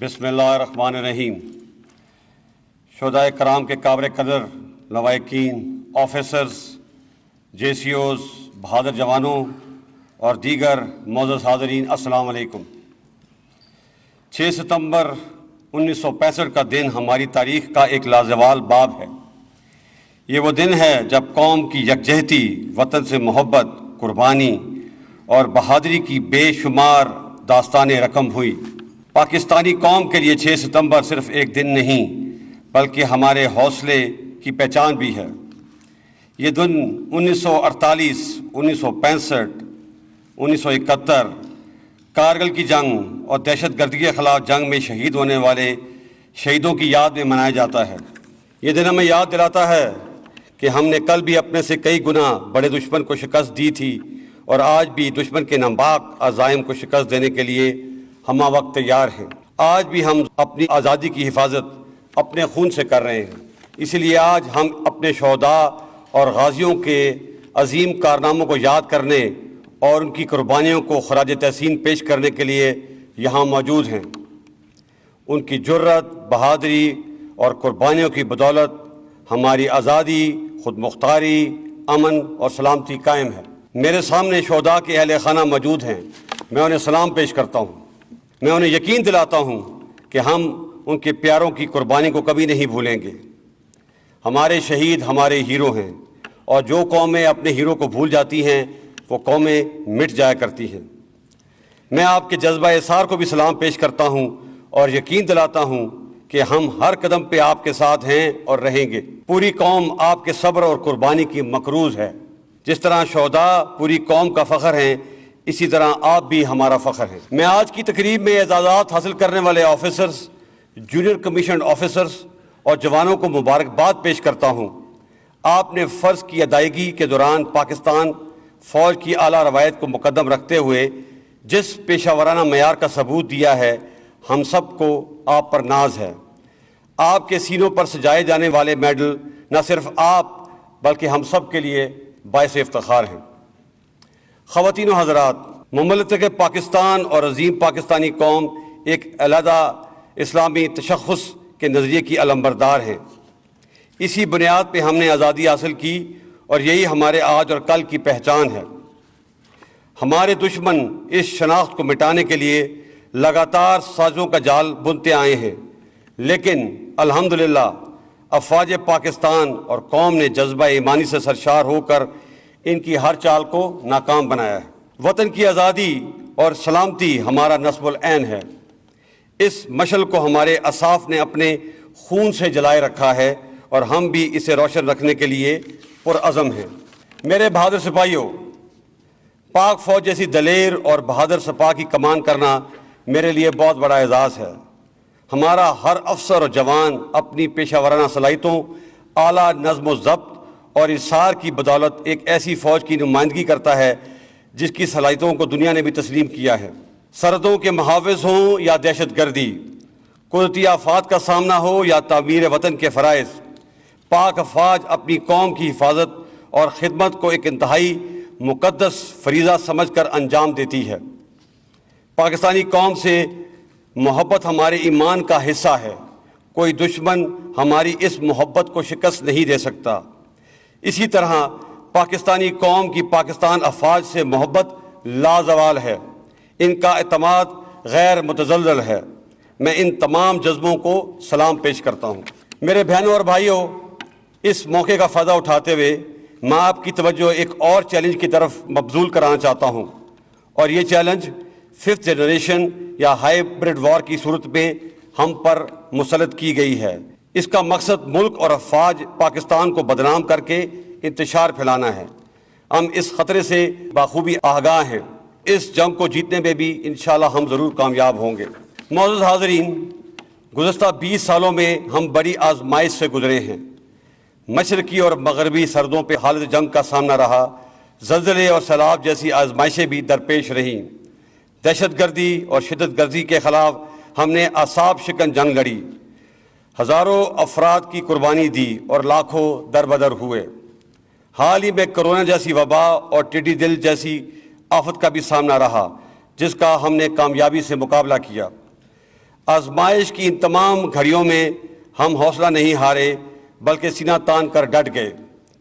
بسم اللہ الرحمن الرحیم۔ شہدائے کرام کے قابل قدر لواحقین، آفیسرز، جے سی اوز، بہادر جوانوں اور دیگر معزز حاضرین، السلام علیکم۔ 6 ستمبر 1965 کا دن ہماری تاریخ کا ایک لازوال باب ہے۔ یہ وہ دن ہے جب قوم کی یکجہتی، وطن سے محبت، قربانی اور بہادری کی بے شمار داستانیں رقم ہوئی۔ پاکستانی قوم کے لیے 6 ستمبر صرف ایک دن نہیں بلکہ ہمارے حوصلے کی پہچان بھی ہے۔ یہ دن 1948، 1965، 1971 کارگل کی جنگ اور دہشت گردی کے خلاف جنگ میں شہید ہونے والے شہیدوں کی یاد میں منایا جاتا ہے۔ یہ دن ہمیں یاد دلاتا ہے کہ ہم نے کل بھی اپنے سے کئی گنا بڑے دشمن کو شکست دی تھی اور آج بھی دشمن کے ناپاک عزائم کو شکست دینے کے لیے ہمہ وقت تیار ہیں۔ آج بھی ہم اپنی آزادی کی حفاظت اپنے خون سے کر رہے ہیں، اسی لیے آج ہم اپنے شہداء اور غازیوں کے عظیم کارناموں کو یاد کرنے اور ان کی قربانیوں کو خراج تحسین پیش کرنے کے لیے یہاں موجود ہیں۔ ان کی جرت، بہادری اور قربانیوں کی بدولت ہماری آزادی، خود مختاری، امن اور سلامتی قائم ہے۔ میرے سامنے شہداء کے اہل خانہ موجود ہیں، میں انہیں سلام پیش کرتا ہوں۔ میں انہیں یقین دلاتا ہوں کہ ہم ان کے پیاروں کی قربانی کو کبھی نہیں بھولیں گے۔ ہمارے شہید ہمارے ہیرو ہیں، اور جو قومیں اپنے ہیرو کو بھول جاتی ہیں وہ قومیں مٹ جایا کرتی ہیں۔ میں آپ کے جذبہ اثار کو بھی سلام پیش کرتا ہوں اور یقین دلاتا ہوں کہ ہم ہر قدم پہ آپ کے ساتھ ہیں اور رہیں گے۔ پوری قوم آپ کے صبر اور قربانی کی مقروض ہے۔ جس طرح شہداء پوری قوم کا فخر ہیں، اسی طرح آپ بھی ہمارا فخر ہیں۔ میں آج کی تقریب میں اعزازات حاصل کرنے والے آفیسرز، جونیئر کمیشنڈ آفیسرز اور جوانوں کو مبارکباد پیش کرتا ہوں۔ آپ نے فرض کی ادائیگی کے دوران پاکستان فوج کی اعلیٰ روایت کو مقدم رکھتے ہوئے جس پیشہ ورانہ معیار کا ثبوت دیا ہے، ہم سب کو آپ پر ناز ہے۔ آپ کے سینوں پر سجائے جانے والے میڈل نہ صرف آپ بلکہ ہم سب کے لیے باعث افتخار ہیں۔ خواتین و حضرات، مملکت پاکستان اور عظیم پاکستانی قوم ایک علیحدہ اسلامی تشخص کے نظریے کی علمبردار ہے۔ اسی بنیاد پہ ہم نے آزادی حاصل کی اور یہی ہمارے آج اور کل کی پہچان ہے۔ ہمارے دشمن اس شناخت کو مٹانے کے لیے لگاتار سازوں کا جال بنتے آئے ہیں، لیکن الحمدللہ افواج پاکستان اور قوم نے جذبہ ایمانی سے سرشار ہو کر ان کی ہر چال کو ناکام بنایا ہے۔ وطن کی آزادی اور سلامتی ہمارا نصب العین ہے۔ اس مشعل کو ہمارے اساف نے اپنے خون سے جلائے رکھا ہے اور ہم بھی اسے روشن رکھنے کے لیے پرعزم ہیں۔ میرے بہادر سپاہیوں، پاک فوج جیسی دلیر اور بہادر سپاہ کی کمان کرنا میرے لیے بہت بڑا اعزاز ہے۔ ہمارا ہر افسر اور جوان اپنی پیشہ ورانہ صلاحیتوں، اعلیٰ نظم و ضبط اور اصرار کی بدولت ایک ایسی فوج کی نمائندگی کرتا ہے جس کی صلاحیتوں کو دنیا نے بھی تسلیم کیا ہے۔ سرحدوں کے محافظ ہوں یا دہشت گردی، قدرتی آفات کا سامنا ہو یا تعمیر وطن کے فرائض، پاک افواج اپنی قوم کی حفاظت اور خدمت کو ایک انتہائی مقدس فریضہ سمجھ کر انجام دیتی ہے۔ پاکستانی قوم سے محبت ہمارے ایمان کا حصہ ہے۔ کوئی دشمن ہماری اس محبت کو شکست نہیں دے سکتا۔ اسی طرح پاکستانی قوم کی پاکستان افواج سے محبت لازوال ہے۔ ان کا اعتماد غیر متزلزل ہے۔ میں ان تمام جذبوں کو سلام پیش کرتا ہوں۔ میرے بہنوں اور بھائیوں، اس موقع کا فائدہ اٹھاتے ہوئے میں آپ کی توجہ ایک اور چیلنج کی طرف مبذول کرانا چاہتا ہوں، اور یہ چیلنج 5th جنریشن یا ہائیبرڈ وار کی صورت میں ہم پر مسلط کی گئی ہے۔ اس کا مقصد ملک اور افواج پاکستان کو بدنام کر کے انتشار پھیلانا ہے۔ ہم اس خطرے سے بخوبی آگاہ ہیں۔ اس جنگ کو جیتنے میں بھی انشاءاللہ ہم ضرور کامیاب ہوں گے۔ معزز حاضرین، گزشتہ 20 سالوں میں ہم بڑی آزمائش سے گزرے ہیں۔ مشرقی اور مغربی سرحدوں پہ حالت جنگ کا سامنا رہا، زلزلے اور سیلاب جیسی آزمائشیں بھی درپیش رہیں۔ دہشت گردی اور شدت گردی کے خلاف ہم نے اعصاب شکن جنگ لڑی، ہزاروں افراد کی قربانی دی اور لاکھوں دربدر ہوئے۔ حال ہی میں کرونا جیسی وبا اور ٹڈی دل جیسی آفت کا بھی سامنا رہا، جس کا ہم نے کامیابی سے مقابلہ کیا۔ آزمائش کی ان تمام گھڑیوں میں ہم حوصلہ نہیں ہارے بلکہ سینہ تان کر ڈٹ گئے،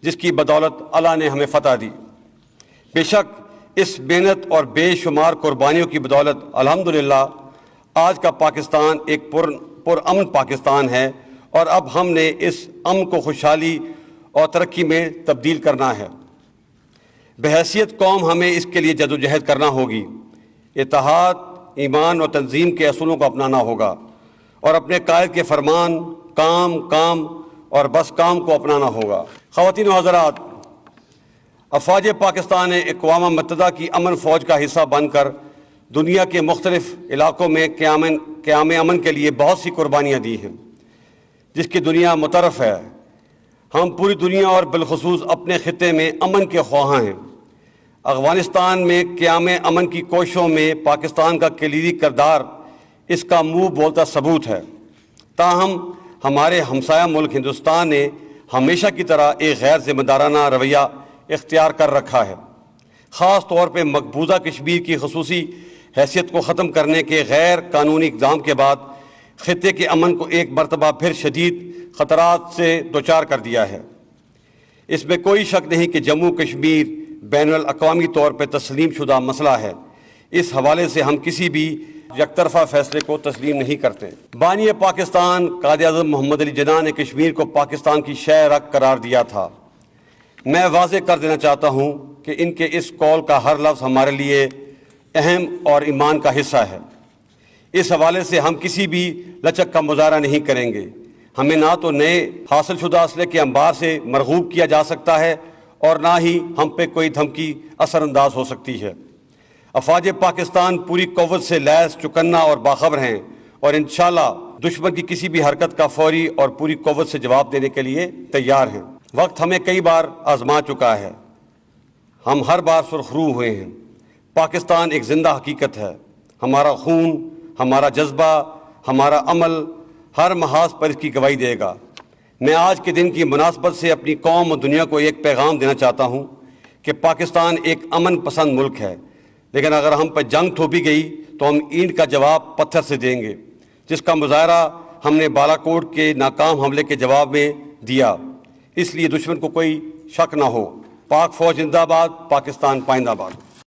جس کی بدولت اللہ نے ہمیں فتح دی۔ بے شک اس محنت اور بے شمار قربانیوں کی بدولت الحمدللہ آج کا پاکستان ایک پرامن پاکستان ہے، اور اب ہم نے اس امن کو خوشحالی اور ترقی میں تبدیل کرنا ہے۔ بحیثیت قوم ہمیں اس کے لیے جدوجہد کرنا ہوگی، اتحاد، ایمان اور تنظیم کے اصولوں کو اپنانا ہوگا، اور اپنے قائد کے فرمان کام اور بس کام کو اپنانا ہوگا۔ خواتین و حضرات، افواج پاکستان نے اقوام متحدہ کی امن فوج کا حصہ بن کر دنیا کے مختلف علاقوں میں قیام امن کے لیے بہت سی قربانیاں دی ہیں، جس کی دنیا متعارف ہے۔ ہم پوری دنیا اور بالخصوص اپنے خطے میں امن کے خواہاں ہیں۔ افغانستان میں قیام امن کی کوششوں میں پاکستان کا کلیدی کردار اس کا منہ بولتا ثبوت ہے۔ تاہم ہمارے ہمسایہ ملک ہندوستان نے ہمیشہ کی طرح ایک غیر ذمہ دارانہ رویہ اختیار کر رکھا ہے، خاص طور پہ مقبوضہ کشمیر کی خصوصی حیثیت کو ختم کرنے کے غیر قانونی اقدام کے بعد خطے کے امن کو ایک مرتبہ پھر شدید خطرات سے دوچار کر دیا ہے۔ اس میں کوئی شک نہیں کہ جموں کشمیر بین الاقوامی طور پہ تسلیم شدہ مسئلہ ہے۔ اس حوالے سے ہم کسی بھی یک طرفہ فیصلے کو تسلیم نہیں کرتے۔ بانی پاکستان قائد اعظم محمد علی جناح نے کشمیر کو پاکستان کی شہ رگ قرار دیا تھا۔ میں واضح کر دینا چاہتا ہوں کہ ان کے اس قول کا ہر لفظ ہمارے لیے اہم اور ایمان کا حصہ ہے۔ اس حوالے سے ہم کسی بھی لچک کا مظاہرہ نہیں کریں گے۔ ہمیں نہ تو نئے حاصل شدہ اسلحے کے انبار سے مرغوب کیا جا سکتا ہے، اور نہ ہی ہم پہ کوئی دھمکی اثر انداز ہو سکتی ہے۔ افواج پاکستان پوری قوت سے لیس، چکنا اور باخبر ہیں، اور انشاءاللہ دشمن کی کسی بھی حرکت کا فوری اور پوری قوت سے جواب دینے کے لیے تیار ہیں۔ وقت ہمیں کئی بار آزما چکا ہے، ہم ہر بار سرخ رو ہوئے ہیں۔ پاکستان ایک زندہ حقیقت ہے۔ ہمارا خون، ہمارا جذبہ، ہمارا عمل ہر محاذ پر اس کی گواہی دے گا۔ میں آج کے دن کی مناسبت سے اپنی قوم اور دنیا کو ایک پیغام دینا چاہتا ہوں کہ پاکستان ایک امن پسند ملک ہے، لیکن اگر ہم پر جنگ تھوپی گئی تو ہم اینٹ کا جواب پتھر سے دیں گے، جس کا مظاہرہ ہم نے بالا کوٹ کے ناکام حملے کے جواب میں دیا۔ اس لیے دشمن کو کوئی شک نہ ہو۔ پاک فوج زندہ باد، پاکستان پائندہ باد۔